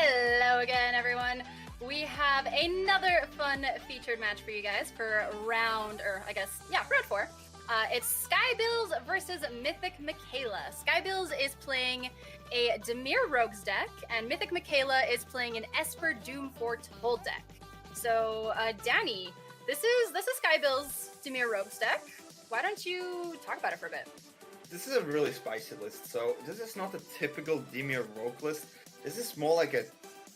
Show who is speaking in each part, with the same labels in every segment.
Speaker 1: Hello again, everyone. We have another fun featured match for you guys for round 4. It's Skybilz versus mythicmikaela. Skybilz is playing a Dimir Rogues deck, and mythicmikaela is playing an Esper Doom Foretold deck. So, Danny, this is Skybilz Dimir Rogues deck. Why don't you talk about it for a bit?
Speaker 2: This is a really spicy list. So this is not a typical Dimir Rogue list. This is more like a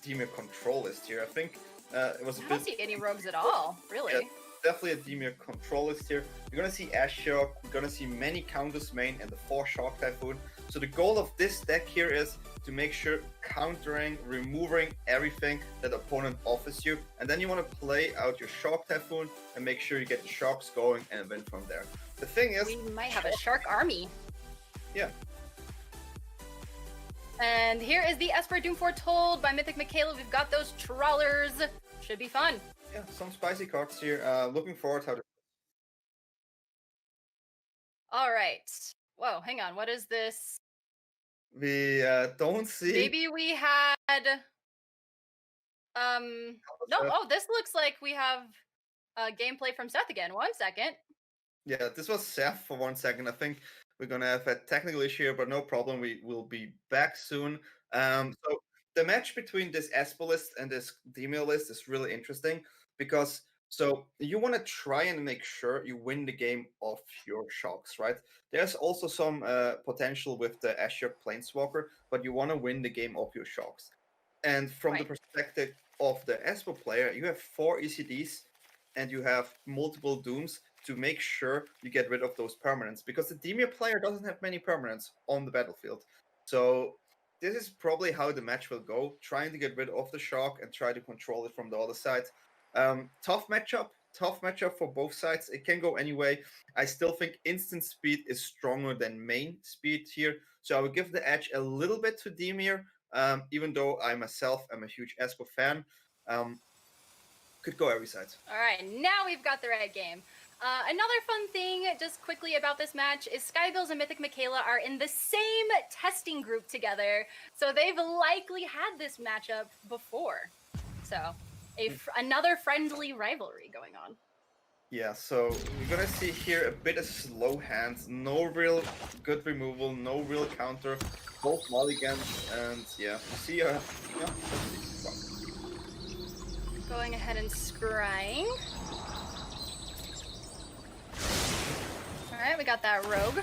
Speaker 2: Dimir control list here. I think it was a bit...
Speaker 1: I don't see any rogues at all, really.
Speaker 2: Yeah, definitely a Dimir control list here. You're gonna see Ashiok, we're gonna see many counters main and the 4 Shock Typhoon. So the goal of this deck here is to make sure countering, removing everything that opponent offers you, and then you want to play out your Shock Typhoon and make sure you get the shocks going and win from there. The thing is,
Speaker 1: we might have a shark army.
Speaker 2: Yeah.
Speaker 1: And here is the Esper Doom Foretold by mythicmikaela. We've got those trawlers. Should be fun.
Speaker 2: Yeah, some spicy cards here. Looking forward to how.
Speaker 1: All right. Whoa, hang on. What is this?
Speaker 2: We don't see.
Speaker 1: Maybe we had. No. Oh, this looks like we have gameplay from Seth again. 1 second.
Speaker 2: Yeah, this was Seth for 1 second. I think we're gonna have a technical issue here, but no problem. We will be back soon. So the match between this Esper list and this Dimir list is really interesting because you want to try and make sure you win the game off your shocks, right? There's also some potential with the Ashiok Planeswalker, but you want to win the game off your shocks. And from the perspective of the Esper player, you have 4 ECDs and you have multiple Dooms to make sure you get rid of those permanents, because the Dimir player doesn't have many permanents on the battlefield. So this is probably how the match will go, trying to get rid of the shock and try to control it from the other side. Tough matchup for both sides. It can go any way. I still think instant speed is stronger than main speed here, so I would give the edge a little bit to Dimir, even though I myself am a huge Esper fan. Could go every side.
Speaker 1: All right, now we've got the right game. Another fun thing, just quickly about this match, is Skybilz and mythicmikaela are in the same testing group together, so they've likely had this matchup before. So, another friendly rivalry going on.
Speaker 2: Yeah, so we're gonna see here a bit of slow hands, no real good removal, no real counter, both mulligans, and yeah, we see
Speaker 1: Going ahead and scrying. Alright, we got that rogue.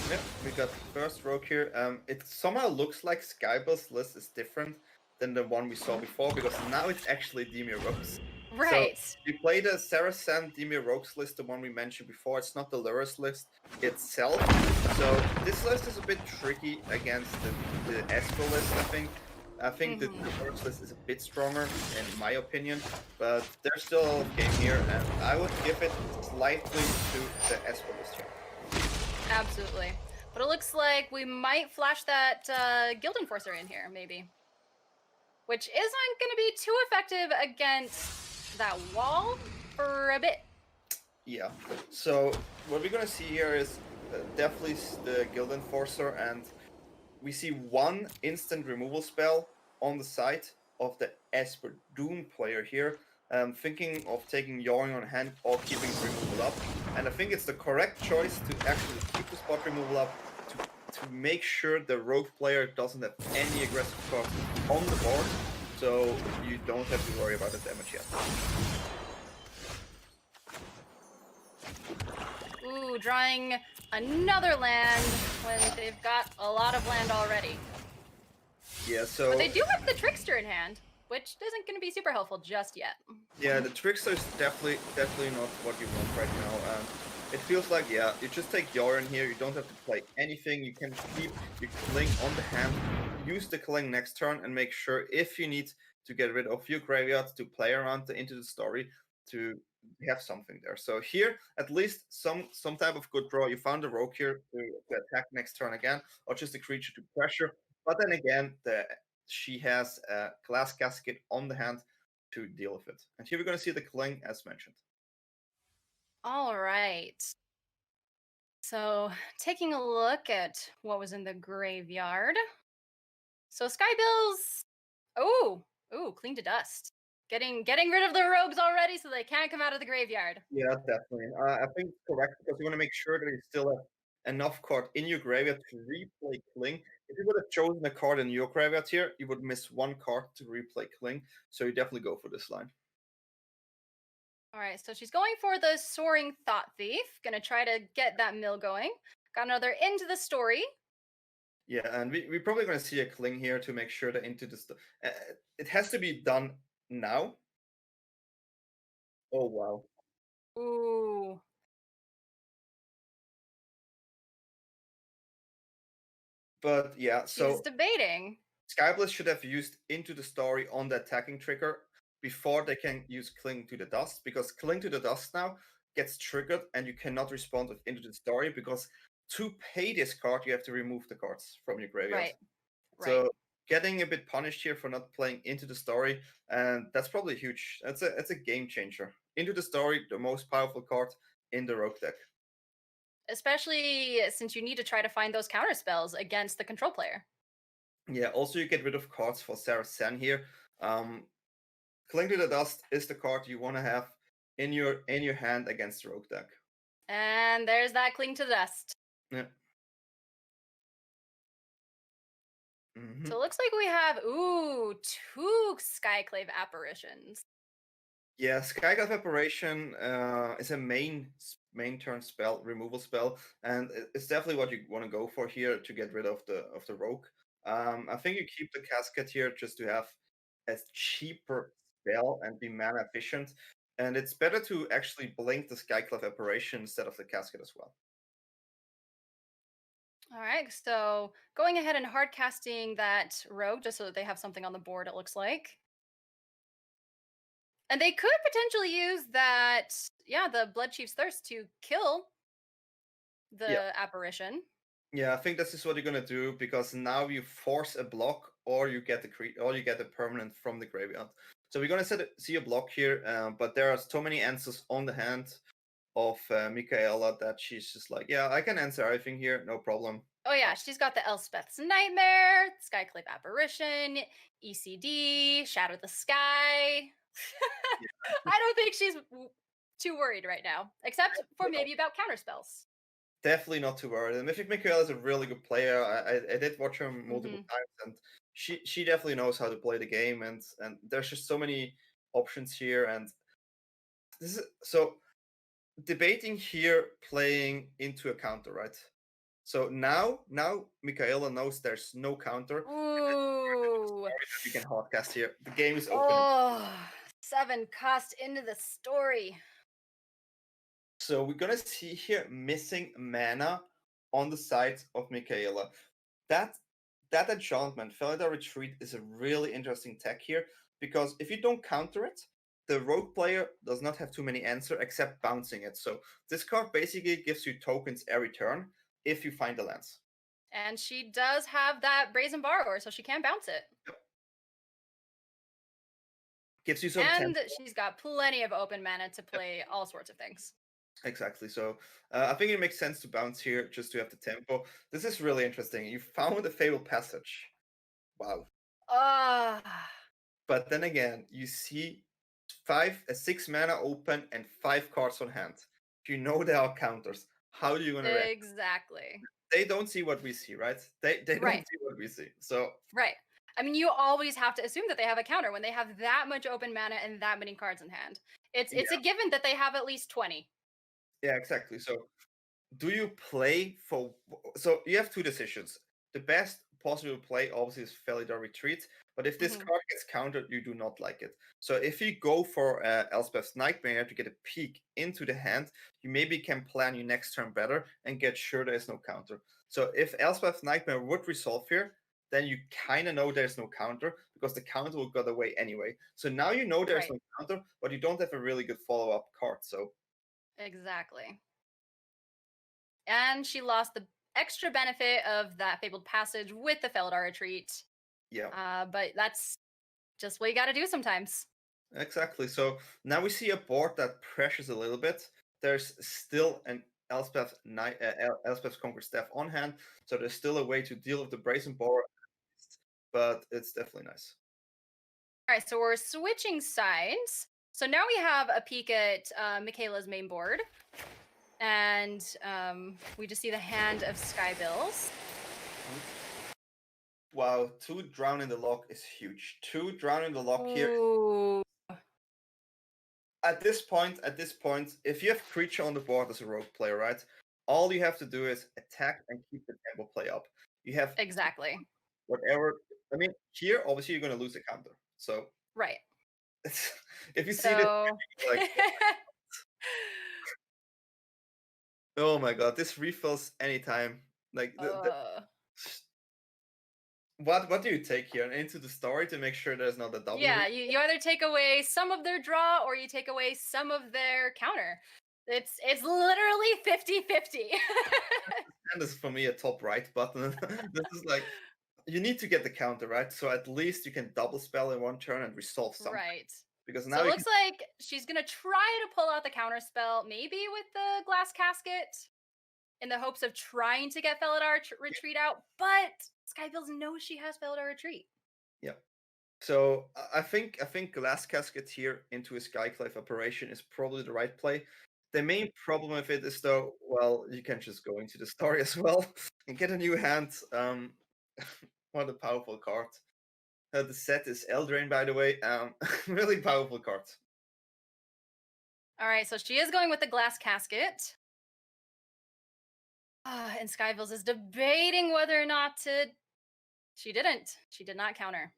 Speaker 2: Yep, we got the first rogue here. It somehow looks like Skybilz's list is different than the one we saw before, because now it's actually Dimir Rogues.
Speaker 1: Right.
Speaker 2: So we played the Saracen Dimir Rogues list, the one we mentioned before. It's not the Lurrus list itself. So this list is a bit tricky against the Esper list, I think. I think the Lurrus list is a bit stronger, in my opinion, but there's still a lot of game here, and I would give it slightly to the Esper list here.
Speaker 1: Absolutely. But it looks like we might flash that Guild Enforcer in here, maybe. Which isn't going to be too effective against that wall for a bit.
Speaker 2: Yeah. So what we're going to see here is definitely the Guild Enforcer, and we see 1 instant removal spell on the side of the Esper Doom player here. Thinking of taking Yawing on hand or keeping removal up. And I think it's the correct choice to actually keep the spot removal up to make sure the rogue player doesn't have any aggressive cards on the board, so you don't have to worry about the damage yet.
Speaker 1: Ooh, drawing another land when they've got a lot of land already.
Speaker 2: Yeah, so...
Speaker 1: But they do have the Trickster in hand, which isn't going to be super helpful just yet.
Speaker 2: Yeah, the Trickster is definitely not what you want right now. It feels like, yeah, you just take Yorin here, you don't have to play anything, you can keep your Kling on the hand, use the Kling next turn, and make sure if you need to get rid of your graveyard to play around into the story, to have something there. So here, at least some type of good draw. You found a rogue here to attack next turn again, or just a creature to pressure. But then again, she has a Glass Casket on the hand to deal with it. And here we're going to see the Kling as mentioned.
Speaker 1: All right. So taking a look at what was in the graveyard. So Skybilz Oh, ooh, clean to dust. Getting rid of the rogues already so they can't come out of the graveyard.
Speaker 2: Yeah, definitely. I think it's correct because you want to make sure that you still have enough card in your graveyard to replay Kling. If you would have chosen a card in your graveyard here, you would miss one card to replay Kling. So you definitely go for this line.
Speaker 1: All right, so she's going for the Soaring Thought Thief. Gonna try to get that mill going. Got another Into the Story.
Speaker 2: Yeah, and we're probably going to see a Kling here to make sure that into the... it has to be done now. Oh, wow.
Speaker 1: Ooh.
Speaker 2: But yeah,
Speaker 1: She's
Speaker 2: so
Speaker 1: debating.
Speaker 2: Skybilz should have used Into the Story on the attacking trigger before they can use Cling to the Dust, because Cling to the Dust now gets triggered and you cannot respond with Into the Story, because to pay this card, you have to remove the cards from your graveyard.
Speaker 1: Right. Right.
Speaker 2: So getting a bit punished here for not playing Into the Story, and that's probably huge. It's a game changer. Into the Story, the most powerful card in the Rogue deck.
Speaker 1: Especially since you need to try to find those counter spells against the control player.
Speaker 2: Yeah, also you get rid of cards for Sarah Sen here. Cling to the Dust is the card you want to have in your hand against the Rogue deck.
Speaker 1: And there's that Cling to Dust.
Speaker 2: Yeah.
Speaker 1: So it looks like we have, two Skyclave Apparitions.
Speaker 2: Yeah, Skyglove Apparition is a main turn spell, removal spell, and it's definitely what you want to go for here to get rid of the Rogue. I think you keep the Casket here just to have a cheaper spell and be mana efficient, and it's better to actually blink the Skyglove Apparition instead of the Casket as well.
Speaker 1: All right, so going ahead and hard casting that rogue just so that they have something on the board, it looks like. And they could potentially use that, the Blood Chief's Thirst to kill the apparition.
Speaker 2: Yeah, I think this is what you're gonna do, because now you force a block, or you get a permanent from the graveyard. So we're gonna see a block here, but there are so many answers on the hand of Mikaela that she's just like, yeah, I can answer everything here, no problem.
Speaker 1: Oh yeah, she's got the Elspeth's Nightmare, Skyclave Apparition, ECD, Shadow the Sky. I don't think she's too worried right now, except for maybe about counterspells.
Speaker 2: Definitely not too worried. And Mythic Mikaela is a really good player. I did watch her multiple times, and she definitely knows how to play the game. And there's just so many options here. And this is so debating here, playing into a counter, right? So now Mikaela knows there's no counter.
Speaker 1: Ooh.
Speaker 2: You can hardcast here. The game is open.
Speaker 1: Oh, 7 cost into the story.
Speaker 2: So we're gonna see here missing mana on the side of Mikaela. That enchantment, Felidar Retreat, is a really interesting tech here, because if you don't counter it, the rogue player does not have too many answers except bouncing it. So this card basically gives you tokens every turn if you find the lands.
Speaker 1: And she does have that Brazen Borrower, so she can bounce it.
Speaker 2: Yep. Gives you some
Speaker 1: and she's got plenty of open mana to play all sorts of things.
Speaker 2: Exactly. So I think it makes sense to bounce here just to have the tempo. This is really interesting. You found a Fabled Passage. Wow. But then again, you see 6 mana open and 5 cards on hand. You know there are counters. How are you going to react?
Speaker 1: Exactly.
Speaker 2: They don't see what we see, right? They don't see what we see. So
Speaker 1: right. I mean, you always have to assume that they have a counter when they have that much open mana and that many cards in hand. It's a given that they have at least 20.
Speaker 2: Yeah, exactly. So do you play for... So you have two decisions. The best possible play obviously is Felidar Retreat, but if this card gets countered, you do not like it. So if you go for Elspeth's Nightmare to get a peek into the hand, you maybe can plan your next turn better and get sure there is no counter. So if Elspeth's Nightmare would resolve here, then you kind of know there's no counter, because the counter will go away anyway. So now you know there's no counter, but you don't have a really good follow-up card. So
Speaker 1: exactly. And she lost the extra benefit of that Fabled Passage with the Felidar Retreat.
Speaker 2: Yeah.
Speaker 1: But that's just what you got to do sometimes.
Speaker 2: Exactly. So now we see a board that pressures a little bit. There's still an Elspeth's Conquer Staff on hand, so there's still a way to deal with the Brazen Borrower, but it's definitely nice.
Speaker 1: All right, so we're switching sides. So now we have a peek at Michaela's main board. And we just see the hand of Skybilz.
Speaker 2: Wow, 2 drown in the lock is huge. 2 drown in the lock here.
Speaker 1: Ooh.
Speaker 2: At this point, if you have creature on the board as a rogue player, right? All you have to do is attack and keep the tempo play up. You have
Speaker 1: Exactly.
Speaker 2: whatever. I mean, here obviously you're gonna lose a counter. So
Speaker 1: Right.
Speaker 2: if you see this,
Speaker 1: So
Speaker 2: like, oh my god, this refills anytime. Like what do you take here into the story to make sure there's not a double?
Speaker 1: yeah, you either take away some of their draw or you take away some of their counter. It's literally 50-50.
Speaker 2: And this is for me a top right button. This is like you need to get the counter right, so at least you can double spell in one turn and resolve something.
Speaker 1: Right.
Speaker 2: Because now
Speaker 1: So it looks like she's gonna try to pull out the counter spell, maybe with the glass casket, in the hopes of trying to get Felidar retreat out. But Skybilz knows she has Felidar retreat.
Speaker 2: Yeah. So I think glass casket here into a Skyclave operation is probably the right play. The main problem with it is though, well, you can just go into the story as well and get a new hand. What a powerful card. The set is Eldraine, by the way. Really powerful card.
Speaker 1: All right, so she is going with the glass casket. And Skybilz is debating whether or not to. She didn't. She did not counter.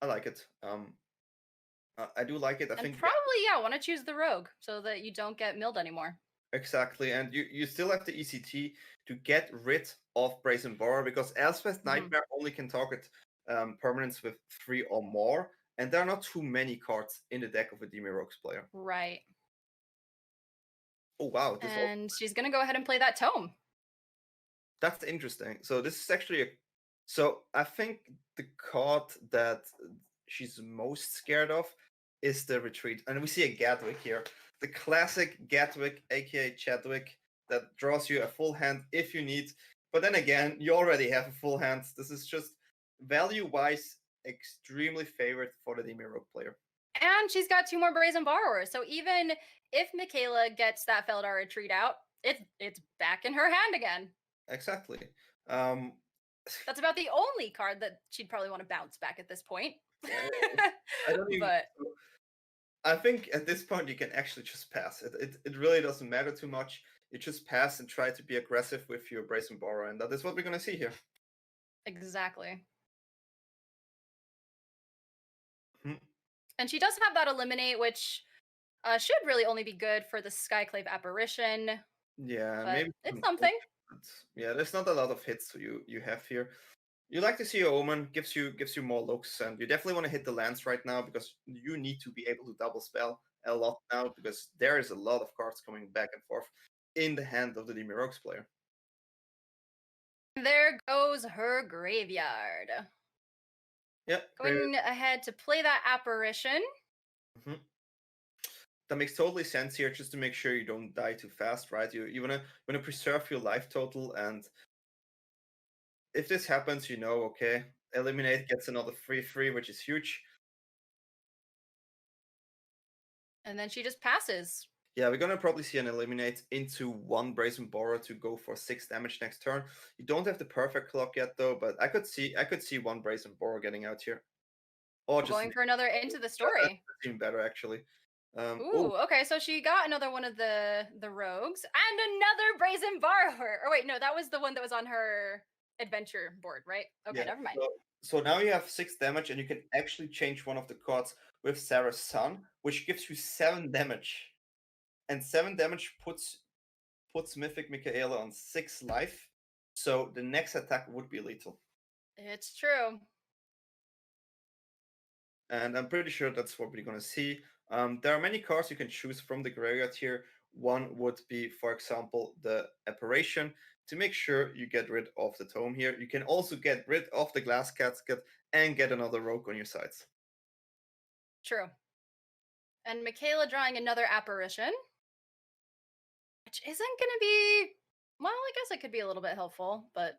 Speaker 2: I like it. I do like it. I think
Speaker 1: probably want to choose the rogue so that you don't get milled anymore.
Speaker 2: Exactly, and you still have the ECT to get rid of Brazen Borrower because Elspeth Nightmare only can target permanents with 3 or more, and there are not too many cards in the deck of a Demi Rogues player.
Speaker 1: Right.
Speaker 2: Oh wow!
Speaker 1: And she's gonna go ahead and play that tome.
Speaker 2: That's interesting. So this is actually so I think the card that she's most scared of is the retreat, and we see a Gadwick here. The classic Gadwick, aka Chadwick, that draws you a full hand if you need. But then again, you already have a full hand. This is just value-wise extremely favored for the Demi Rogue player.
Speaker 1: And she's got 2 more Brazen Borrowers. So even if Michaela gets that Felidar retreat out, it's back in her hand again.
Speaker 2: Exactly.
Speaker 1: That's about the only card that she'd probably want to bounce back at this point.
Speaker 2: I don't even. But I think at this point you can actually just pass. It really doesn't matter too much. You just pass and try to be aggressive with your Brazen Borrower, and that is what we're going to see here.
Speaker 1: Exactly. And she does have that Eliminate, which should really only be good for the Skyclave Apparition.
Speaker 2: Yeah,
Speaker 1: but
Speaker 2: maybe
Speaker 1: it's something.
Speaker 2: Yeah, there's not a lot of hits you have here. You like to see your Omen, gives you more looks, and you definitely want to hit the lands right now because you need to be able to double spell a lot now because there is a lot of cards coming back and forth in the hand of the Demi Rogues player.
Speaker 1: There goes her graveyard.
Speaker 2: Yeah.
Speaker 1: Going ahead to play that Apparition.
Speaker 2: That makes totally sense here, just to make sure you don't die too fast, right? You wanna preserve your life total, and if this happens, okay, Eliminate gets another 3/3, which is huge.
Speaker 1: And then she just passes.
Speaker 2: Yeah, we're gonna probably see an Eliminate into 1 Brazen Borrower to go for 6 damage next turn. You don't have the perfect clock yet though, but I could see 1 Brazen Borrower getting out here.
Speaker 1: Or just going for another Into the Story.
Speaker 2: That's even better actually.
Speaker 1: Ooh, okay, so she got another one of the rogues and another Brazen Borrower. Or wait, no, that was the one that was on her adventure board, right? Okay, yeah, never mind.
Speaker 2: So now you have 6 damage, and you can actually change one of the cards with Sarah's Son, which gives you 7 damage. And 7 damage puts mythicmikaela on 6 life. So the next attack would be lethal.
Speaker 1: It's true.
Speaker 2: And I'm pretty sure that's what we're going to see. There are many cards you can choose from the graveyard here. One would be, for example, the Apparition, to make sure you get rid of the tome here. You can also get rid of the glass casket and get another rogue on your sides.
Speaker 1: True. And Michaela drawing another Apparition, which isn't going to be, well, I guess it could be a little bit helpful, but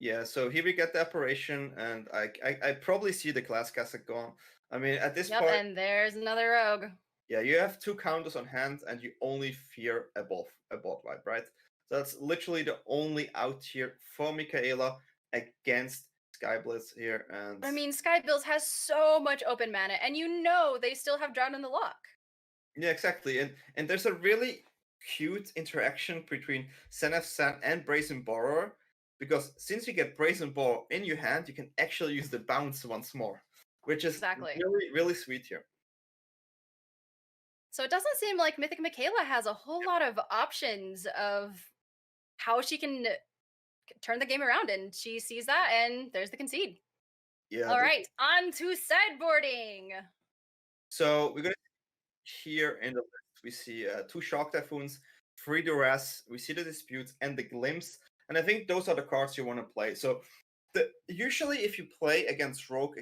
Speaker 2: Yeah, so here we get the apparition, and I probably see the glass casket gone. I mean, at this
Speaker 1: Yep,
Speaker 2: point,
Speaker 1: and there's another rogue.
Speaker 2: yeah, you have 2 counters on hand, and you only fear a bot wipe, right? So that's literally the only out here for Mikaela against Skybilz here, and
Speaker 1: I mean, Skybilz has so much open mana, and you know they still have Drown in the Lock.
Speaker 2: yeah, exactly. And there's a really cute interaction between Senef San and Brazen Borrower, because since you get Brazen Borrower in your hand, you can actually use the bounce once more, which is
Speaker 1: Exactly.
Speaker 2: really, really sweet here.
Speaker 1: So it doesn't seem like Mythic Mikaela has a whole lot of options of how she can turn the game around, and she sees that, and there's the concede.
Speaker 2: Yeah.
Speaker 1: All right, on to sideboarding.
Speaker 2: So we're gonna here in the list we see 2 Shock Typhoons, 3 Duress, we see the Disputes and the Glimpse, and I think those are the cards you want to play. So usually if you play against Rogue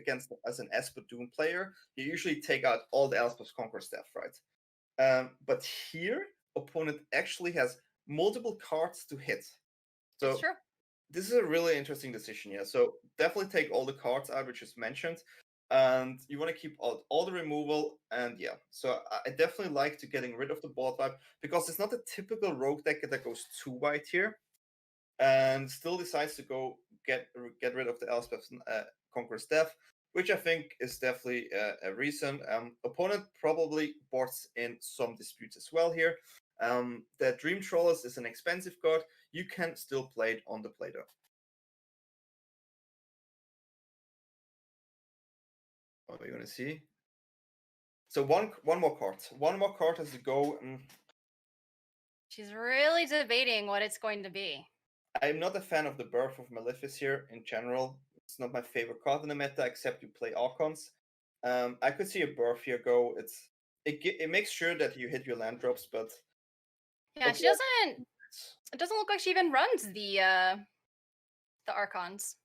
Speaker 2: as an Esper Doom player, you usually take out all the Elspeth's Conquer stuff, right? But here, opponent actually has multiple cards to hit. So
Speaker 1: It's true.
Speaker 2: this is a really interesting decision here. So definitely take all the cards out, which is mentioned, and you want to keep all the removal. And yeah, so I definitely like to getting rid of the board wipe, because it's not a typical rogue deck that goes 2 white here, and still decides to go get rid of the Elspeth's Conqueror's Death, which I think is definitely a reason. Opponent probably boards in some disputes as well here. The Dream Trawlers is an expensive card. You can still play it on the play though. What are we going to see? So one more card has to go.
Speaker 1: She's really debating what it's going to be.
Speaker 2: I'm not a fan of the Birth of Malefice here in general. It's not my favorite card in the meta, except you play Archons. I could see a Birth here go. It makes sure that you hit your land drops, but
Speaker 1: yeah, she doesn't. It doesn't look like she even runs the Archons.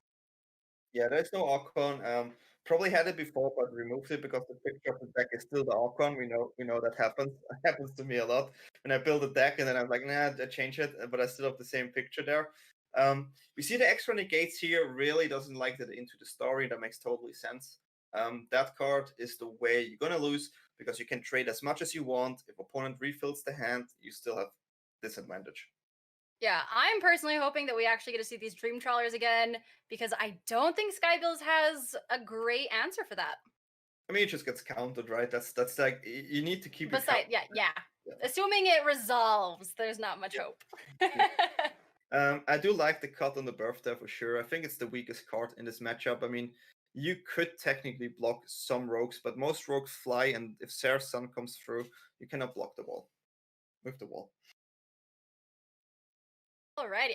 Speaker 2: Yeah, there's no Archon. Probably had it before, but removed it because the picture of the deck is still the Archon. We know that happens. It happens to me a lot. When I build a deck and then I'm like, nah, I change it, but I still have the same picture there. We see the extra negates here really doesn't like that into the story. That makes totally sense. That card is the way you're gonna lose, because you can trade as much as you want. If opponent refills the hand, you still have disadvantage.
Speaker 1: Yeah, I'm personally hoping that we actually get to see these Dream Trawlers again, because I don't think Skybilz has a great answer for that.
Speaker 2: I mean, it just gets countered, right? That's like you need to keep it.
Speaker 1: Besides, yeah. Assuming it resolves, there's not much hope.
Speaker 2: I do like the cut on the birthday for sure. I think it's the weakest card in this matchup. I mean, you could technically block some rogues, but most rogues fly, and if Sarah's Sun comes through, you cannot block the wall with the wall.
Speaker 1: Alrighty.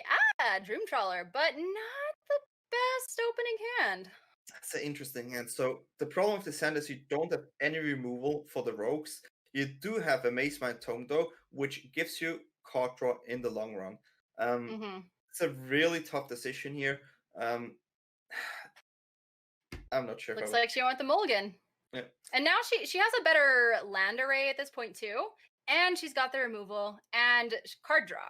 Speaker 1: Dream Trawler, but not the best opening hand.
Speaker 2: That's an interesting hand. So the problem with this hand is you don't have any removal for the rogues. You do have a Maze Mind Tome though, which gives you card draw in the long run. It's a really tough decision here. I'm not sure.
Speaker 1: Looks like she went the mulligan.
Speaker 2: Yeah.
Speaker 1: And now she has a better land array at this point too, and she's got the removal and card draw.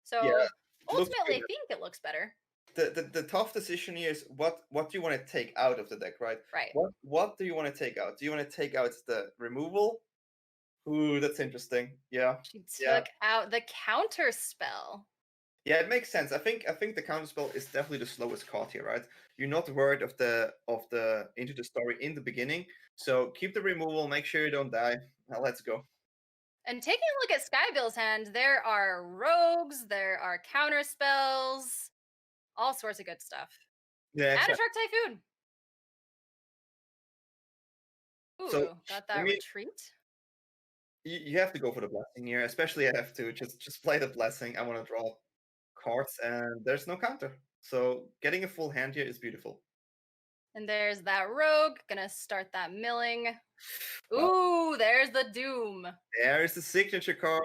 Speaker 1: So yeah, ultimately, I think it looks better.
Speaker 2: The tough decision here is what do you want to take out of the deck, right?
Speaker 1: Right.
Speaker 2: What do you want to take out? Do you want to take out the removal? Ooh, that's interesting. Yeah.
Speaker 1: She took out the counter spell.
Speaker 2: Yeah, it makes sense. I think the counterspell is definitely the slowest card here, right? You're not worried of the into the story in the beginning, so keep the removal. Make sure you don't die. Now let's go.
Speaker 1: And taking a look at Skybilz's hand, there are rogues, there are counter spells, all sorts of good stuff.
Speaker 2: Yeah,
Speaker 1: exactly. And a Shark Typhoon. Ooh, so, got that retreat.
Speaker 2: You have to go for the blessing here, especially I have to just play the blessing. I want to draw cards, and there's no counter. So getting a full hand here is beautiful.
Speaker 1: And there's that rogue, gonna start that milling. Ooh, there's the Doom.
Speaker 2: There's the signature card.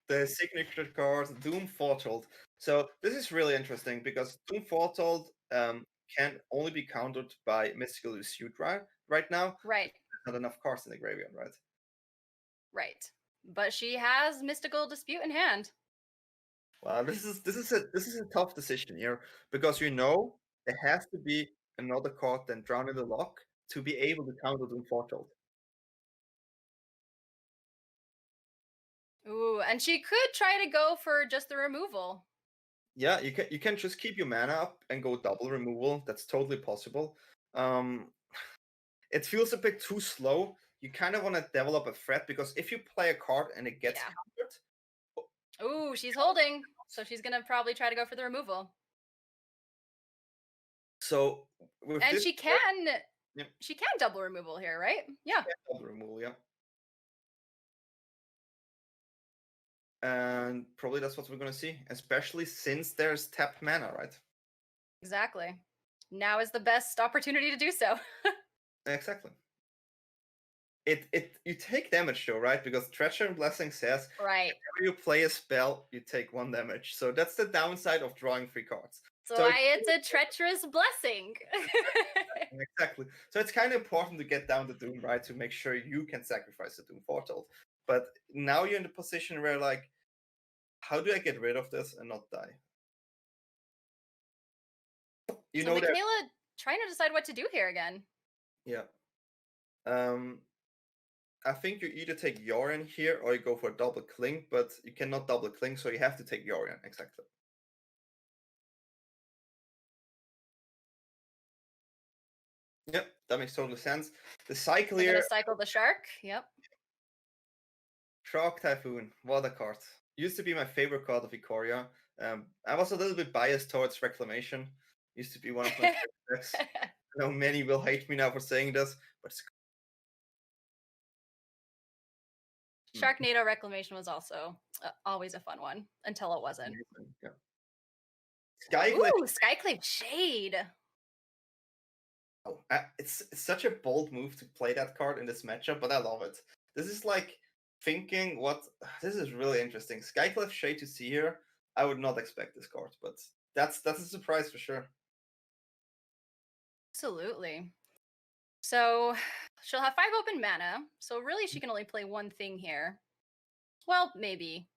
Speaker 2: The signature card, Doom Foretold. So this is really interesting because Doom Foretold can only be countered by Mystical Dispute right now.
Speaker 1: Right.
Speaker 2: There's not enough cards in the graveyard, right?
Speaker 1: Right. But she has Mystical Dispute in hand.
Speaker 2: Wow, this is a tough decision here because you know there has to be another card than Drown in the Lock to be able to counter Doom Foretold.
Speaker 1: Ooh, and she could try to go for just the removal.
Speaker 2: Yeah, you can just keep your mana up and go double removal. That's totally possible. It feels a bit too slow. You kind of want to develop a threat because if you play a card and it gets countered,
Speaker 1: Ooh, she's holding, so she's gonna probably try to go for the removal.
Speaker 2: so with
Speaker 1: And
Speaker 2: this
Speaker 1: she
Speaker 2: card,
Speaker 1: can,
Speaker 2: yeah,
Speaker 1: she can double removal here, right? Yeah.
Speaker 2: double removal, yeah. And probably that's what we're gonna see, especially since there's tapped mana, right?
Speaker 1: Exactly. Now is the best opportunity to do so.
Speaker 2: Exactly. You take damage though, right? Because Treacher and Blessing says
Speaker 1: Right.
Speaker 2: whenever you play a spell, you take 1 damage. So that's the downside of drawing 3 cards.
Speaker 1: So it's a treacherous blessing.
Speaker 2: Exactly. So it's kind of important to get down the Doom, right? To make sure you can sacrifice the Doom Foretold. But now you're in the position where, like, how do I get rid of this and not die? You
Speaker 1: so
Speaker 2: know that.
Speaker 1: Mikaela trying to decide what to do here again.
Speaker 2: Yeah. I think you either take Yorion here or you go for a double cling, but you cannot double cling, so you have to take Yorion. Exactly. Yep, that makes total sense. The cycle
Speaker 1: We're
Speaker 2: here.
Speaker 1: gonna cycle the shark. Yep.
Speaker 2: Shark Typhoon. What a card. Used to be my favorite card of Ikoria. I was a little bit biased towards Reclamation. Used to be one of my favorite decks. I know many will hate me now for saying this, but it's
Speaker 1: Sharknado Reclamation was also always a fun one until it wasn't.
Speaker 2: amazing. Yeah. Skyclave.
Speaker 1: Ooh, Skyclave Shade.
Speaker 2: Oh, it's such a bold move to play that card in this matchup, but I love it. This is like thinking what this is really interesting. Skyclave Shade to see here. I would not expect this card, but that's a surprise for sure.
Speaker 1: Absolutely. So she'll have 5 open mana. So really she can only play one thing here. Well, maybe.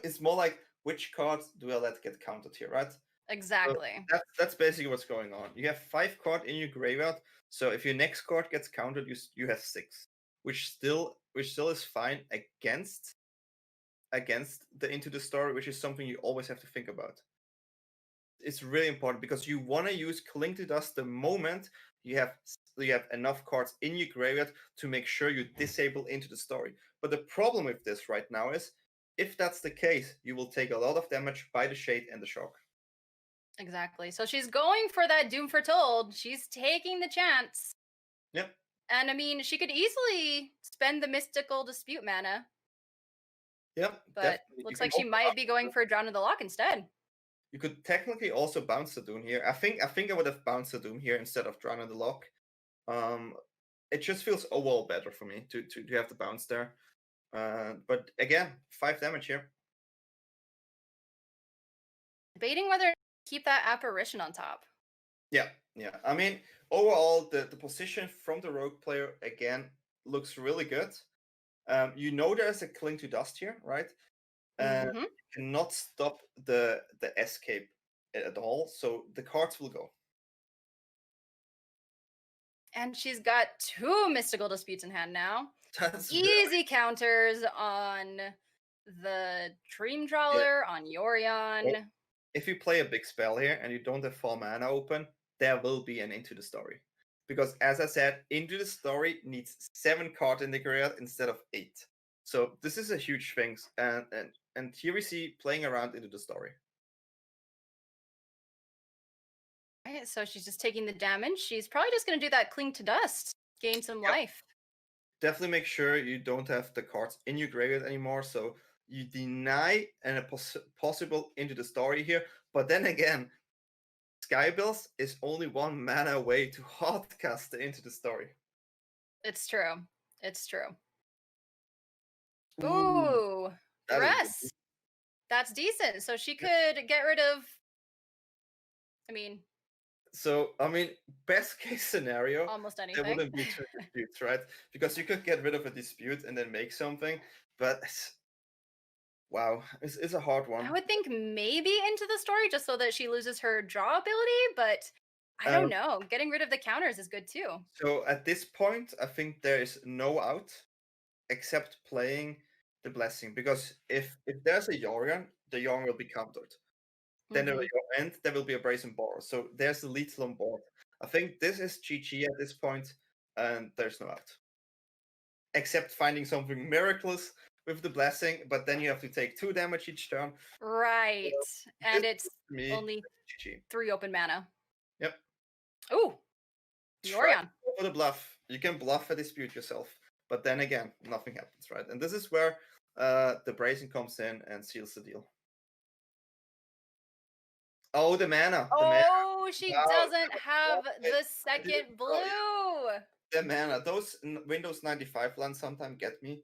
Speaker 2: It's more like which cards do I let get counted here, right?
Speaker 1: Exactly.
Speaker 2: So that's basically what's going on. You have 5 cards in your graveyard. So if your next card gets counted, you have 6, which still is fine against the Into the Story, which is something you always have to think about. It's really important because you want to use Cling to Dust the moment you have enough cards in your graveyard to make sure you disable Into the Story. But the problem with this right now is, if that's the case, you will take a lot of damage by the Shade and the Shock.
Speaker 1: Exactly. So she's going for that Doom Foretold. She's taking the chance.
Speaker 2: Yep.
Speaker 1: And I mean, she could easily spend the Mystical Dispute mana.
Speaker 2: Yep.
Speaker 1: But
Speaker 2: definitely.
Speaker 1: looks like she might be going for Drown in the Lock instead.
Speaker 2: You could technically also bounce the Doom here. I think I would have bounced the Doom here instead of Drown in the Lock. It just feels overall better for me to have the bounce there. But again, 5 damage here.
Speaker 1: Debating whether to keep that Apparition on top.
Speaker 2: Yeah. I mean, overall, the position from the Rogue player again looks really good. You know there's a Cling to Dust here, right? You cannot stop the escape at all, so the cards will go.
Speaker 1: And she's got 2 Mystical Disputes in hand now.
Speaker 2: That's
Speaker 1: Easy counters on the Dream Trawler, on Yorion.
Speaker 2: If you play a big spell here and you don't have 4 mana open, there will be an Into the Story. Because as I said, Into the Story needs 7 cards in the graveyard instead of 8. So this is a huge thing. And here we see playing around Into the Story.
Speaker 1: Right, so she's just taking the damage. She's probably just going to do that Cling to Dust, gain some life.
Speaker 2: Definitely make sure you don't have the cards in your graveyard anymore. So you deny a possible Into the Story here. But then again, Skybilz is only 1 mana away to hardcast Into the Story.
Speaker 1: It's true. Ooh, Dress. That's decent. So she could get rid of,
Speaker 2: best case scenario,
Speaker 1: almost anything.
Speaker 2: there wouldn't be 2 disputes, right? Because you could get rid of a dispute and then make something, but Wow, it's a hard one.
Speaker 1: I would think maybe into the story just so that she loses her draw ability, but I don't
Speaker 2: Um,
Speaker 1: know. Getting rid of the counters is good too.
Speaker 2: so at this point, I think there is no out except playing the blessing, because if there's a Yorion, the Yorion will be countered. Then there will
Speaker 1: Hmm.
Speaker 2: be, and there will be a brazen bar. So there's the lethal on board. I think this is GG at this point, and there's no out. Except finding something miraculous with the blessing, but then you have to take 2 damage each turn.
Speaker 1: Right.
Speaker 2: This
Speaker 1: And it's
Speaker 2: to me,
Speaker 1: only
Speaker 2: GG.
Speaker 1: 3 open mana.
Speaker 2: Yep.
Speaker 1: Ooh,
Speaker 2: Try to
Speaker 1: Yorion.
Speaker 2: go for the bluff. You can bluff a dispute yourself, but then again, nothing happens, right? And this is where the brazen comes in and seals the deal. Oh, the mana. The mana.
Speaker 1: Oh, she
Speaker 2: Wow,
Speaker 1: doesn't have
Speaker 2: I
Speaker 1: the
Speaker 2: didn't
Speaker 1: second
Speaker 2: know. Yeah,
Speaker 1: blue.
Speaker 2: the mana. Those Windows 95 lands sometimes get me.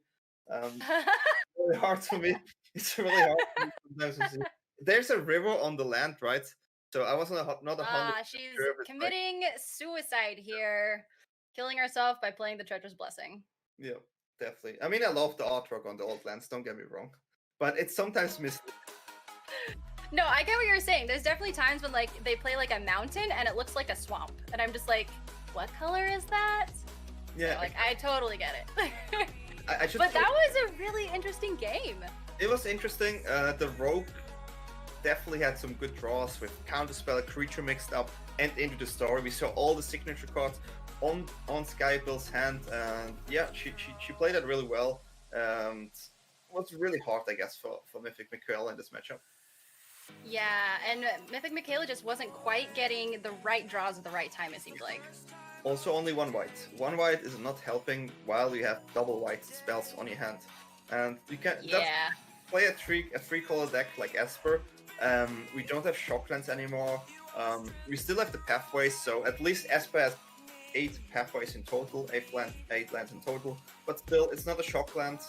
Speaker 2: Really hard for me. It's really hard for me sometimes to see. There's a river on the land, right? So I was not 100%
Speaker 1: She's
Speaker 2: sure if it's like,
Speaker 1: committing suicide here, killing herself by playing the Treacherous Blessing.
Speaker 2: yeah, definitely. I mean, I love the artwork on the old lands, don't get me wrong. But it's sometimes missed.
Speaker 1: No, I get what you're saying. There's definitely times when like they play like a mountain and it looks like a swamp, and I'm just like, what color is that?
Speaker 2: Yeah,
Speaker 1: So, like I totally get it.
Speaker 2: I should
Speaker 1: But that was a really interesting game.
Speaker 2: It was interesting. The rogue definitely had some good draws with counterspell, creature mixed up, and into the story. We saw all the signature cards on Skybilz's hand, and yeah, she played it really well. And it was really hard, I guess, for mythicmikaela in this matchup.
Speaker 1: Yeah, and mythicmikaela just wasn't quite getting the right draws at the right time, it seems like.
Speaker 2: Also, only 1 white. 1 white is not helping while you have double white spells on your hand, and you can just play a 3-color deck like Esper. We don't have shocklands anymore. We still have the pathways, so at least Esper has 8 pathways in total, 8 lands in total. But still, it's not a shockland.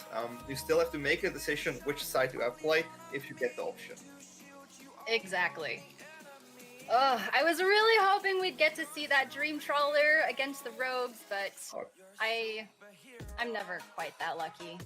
Speaker 2: You still have to make a decision which side you play if you get the option.
Speaker 1: Exactly. Oh, I was really hoping we'd get to see that Dream Trawler against the Rogues, but I'm never quite that lucky.